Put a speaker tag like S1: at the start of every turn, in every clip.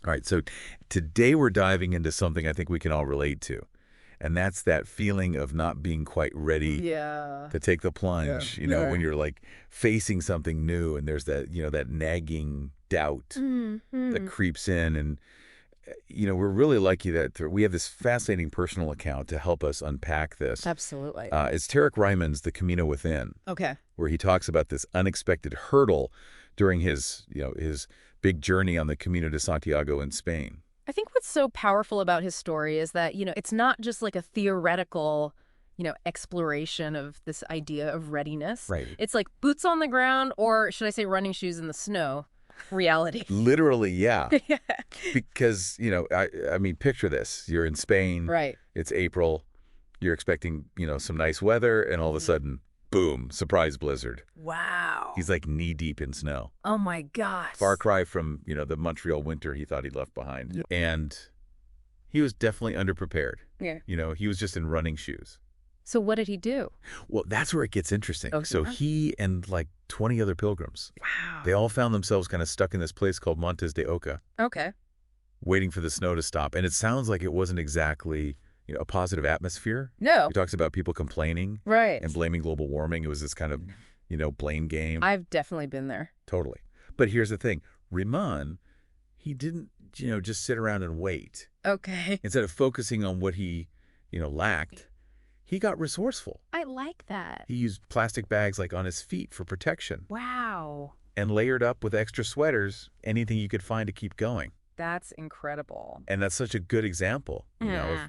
S1: All right, so today we're diving into something I think we can all relate to, and that's that feeling of not being quite ready
S2: Yeah.
S1: to take the plunge, when
S2: Yeah.
S1: you're like facing something new and there's that, that nagging doubt that
S2: Mm-hmm.
S1: creeps in. And, we're really lucky that we have this fascinating personal account to help us unpack this.
S2: Absolutely.
S1: It's Tarek Riman's The Camino Within,
S2: Okay.
S1: where he talks about this unexpected hurdle during his big journey on the Camino de Santiago in Spain.
S2: I think what's so powerful about his story is that, it's not just like a theoretical, exploration of this idea of readiness.
S1: Right.
S2: It's like boots on the ground, or should I say running shoes in the snow reality.
S1: Literally, yeah.
S2: Yeah.
S1: Because, I mean, picture this. You're in Spain.
S2: Right.
S1: It's April. You're expecting, some nice weather, and all of a sudden, boom, surprise blizzard.
S2: Wow.
S1: He's like knee-deep in snow.
S2: Oh, my gosh.
S1: Far cry from, the Montreal winter he thought he'd left behind. Yep. And he was definitely underprepared.
S2: Yeah.
S1: He was just in running shoes.
S2: So what did he do?
S1: Well, that's where it gets interesting.
S2: Okay.
S1: So he and like 20 other pilgrims,
S2: Wow.
S1: they all found themselves kind of stuck in this place called Montes de Oca,
S2: Okay.
S1: waiting for the snow to stop. And it sounds like it wasn't exactly, a positive atmosphere.
S2: No.
S1: He talks about people complaining
S2: Right.
S1: and blaming global warming. It was this kind of, blame game.
S2: I've definitely been there.
S1: Totally. But here's the thing. Riman, he didn't, just sit around and wait.
S2: Okay.
S1: Instead of focusing on what he, lacked, he got resourceful.
S2: I like that.
S1: He used plastic bags like on his feet for protection
S2: Wow.
S1: and layered up with extra sweaters, anything you could find to keep going.
S2: That's incredible.
S1: And that's such a good example, of
S2: Yeah.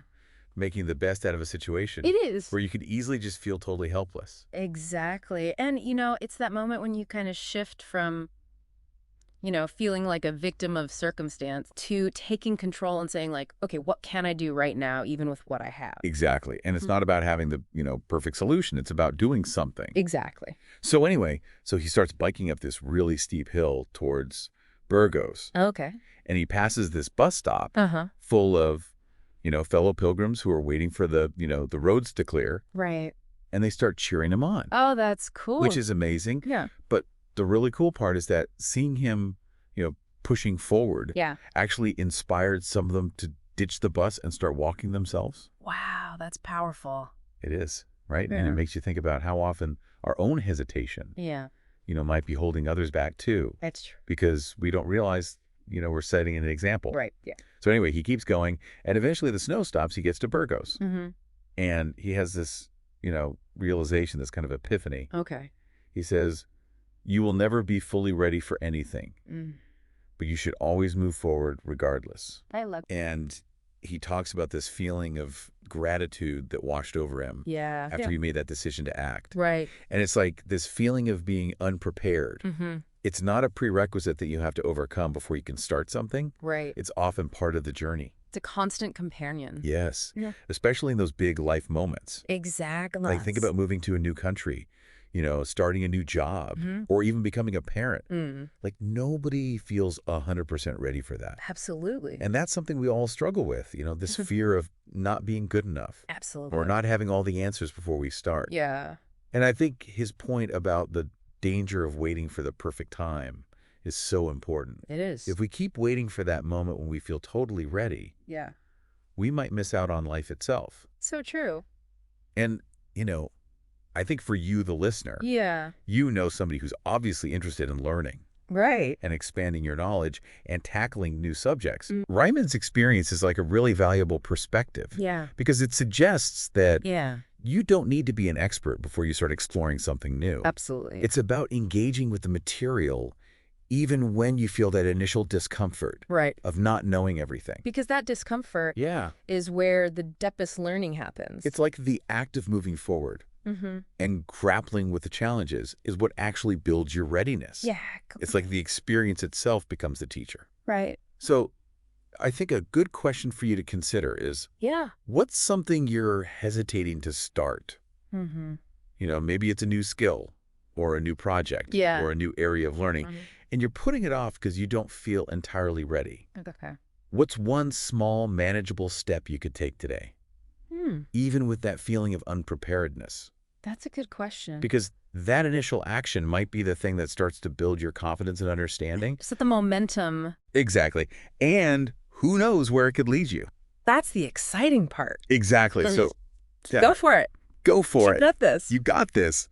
S1: making the best out of a situation.
S2: It is.
S1: Where you could easily just feel totally helpless.
S2: Exactly. And, it's that moment when you kind of shift from, feeling like a victim of circumstance to taking control and saying like, okay, what can I do right now, even with what I have?
S1: Exactly. And it's not about having the, perfect solution. It's about doing something.
S2: Exactly.
S1: So anyway, he starts biking up this really steep hill towards Burgos.
S2: Okay.
S1: And he passes this bus stop
S2: Uh-huh.
S1: full of, fellow pilgrims who are waiting for the, the roads to clear.
S2: Right.
S1: And they start cheering him on.
S2: Oh, that's cool.
S1: Which is amazing.
S2: Yeah.
S1: But the really cool part is that seeing him, pushing forward actually inspired some of them to ditch the bus and start walking themselves.
S2: Wow, that's powerful.
S1: It is, right?
S2: Yeah.
S1: And it makes you think about how often our own hesitation,
S2: Yeah.
S1: might be holding others back too.
S2: That's true.
S1: Because we don't realize, we're setting an example.
S2: Right. Yeah.
S1: So anyway, he keeps going, and eventually the snow stops. He gets to Burgos.
S2: Mm-hmm.
S1: And he has this, realization, this kind of epiphany.
S2: Okay.
S1: He says, you will never be fully ready for anything, but you should always move forward regardless.
S2: I love that.
S1: And he talks about this feeling of gratitude that washed over him
S2: Yeah.
S1: after he made that decision to act.
S2: Right.
S1: And it's like this feeling of being unprepared.
S2: Mm-hmm.
S1: It's not a prerequisite that you have to overcome before you can start something.
S2: Right.
S1: It's often part of the journey.
S2: It's a constant companion.
S1: Yes.
S2: Yeah.
S1: Especially in those big life moments.
S2: Exactly.
S1: Like think about moving to a new country, starting a new job, or even becoming a parent. Like nobody feels 100% ready for that.
S2: Absolutely.
S1: And that's something we all struggle with, this fear of not being good enough.
S2: Absolutely.
S1: Or not having all the answers before we start.
S2: Yeah.
S1: And I think his point about the danger of waiting for the perfect time is so important.
S2: It is.
S1: If we keep waiting for that moment when we feel totally ready,
S2: Yeah.
S1: we might miss out on life itself.
S2: So true.
S1: And, I think for you, the listener,
S2: Yeah.
S1: you know somebody who's obviously interested in learning
S2: Right.
S1: and expanding your knowledge and tackling new subjects. Ryman's experience is like a really valuable perspective.
S2: Yeah.
S1: Because it suggests that
S2: Yeah.
S1: you don't need to be an expert before you start exploring something new.
S2: Absolutely.
S1: It's about engaging with the material even when you feel that initial discomfort
S2: right.
S1: of not knowing everything.
S2: Because that discomfort
S1: Yeah.
S2: is where the deepest learning happens.
S1: It's like the act of moving forward and grappling with the challenges is what actually builds your readiness.
S2: Yeah.
S1: It's like the experience itself becomes the teacher.
S2: Right.
S1: So I think a good question for you to consider is,
S2: Yeah.
S1: what's something you're hesitating to start? Maybe it's a new skill or a new project or a new area of learning, and you're putting it off because you don't feel entirely ready.
S2: Okay.
S1: What's one small, manageable step you could take today, even with that feeling of unpreparedness?
S2: That's a good question.
S1: Because that initial action might be the thing that starts to build your confidence and understanding.
S2: Just the momentum.
S1: Exactly. And who knows where it could lead you.
S2: That's the exciting part.
S1: Exactly. So
S2: go for it.
S1: Go for it.
S2: You got this.
S1: You got this.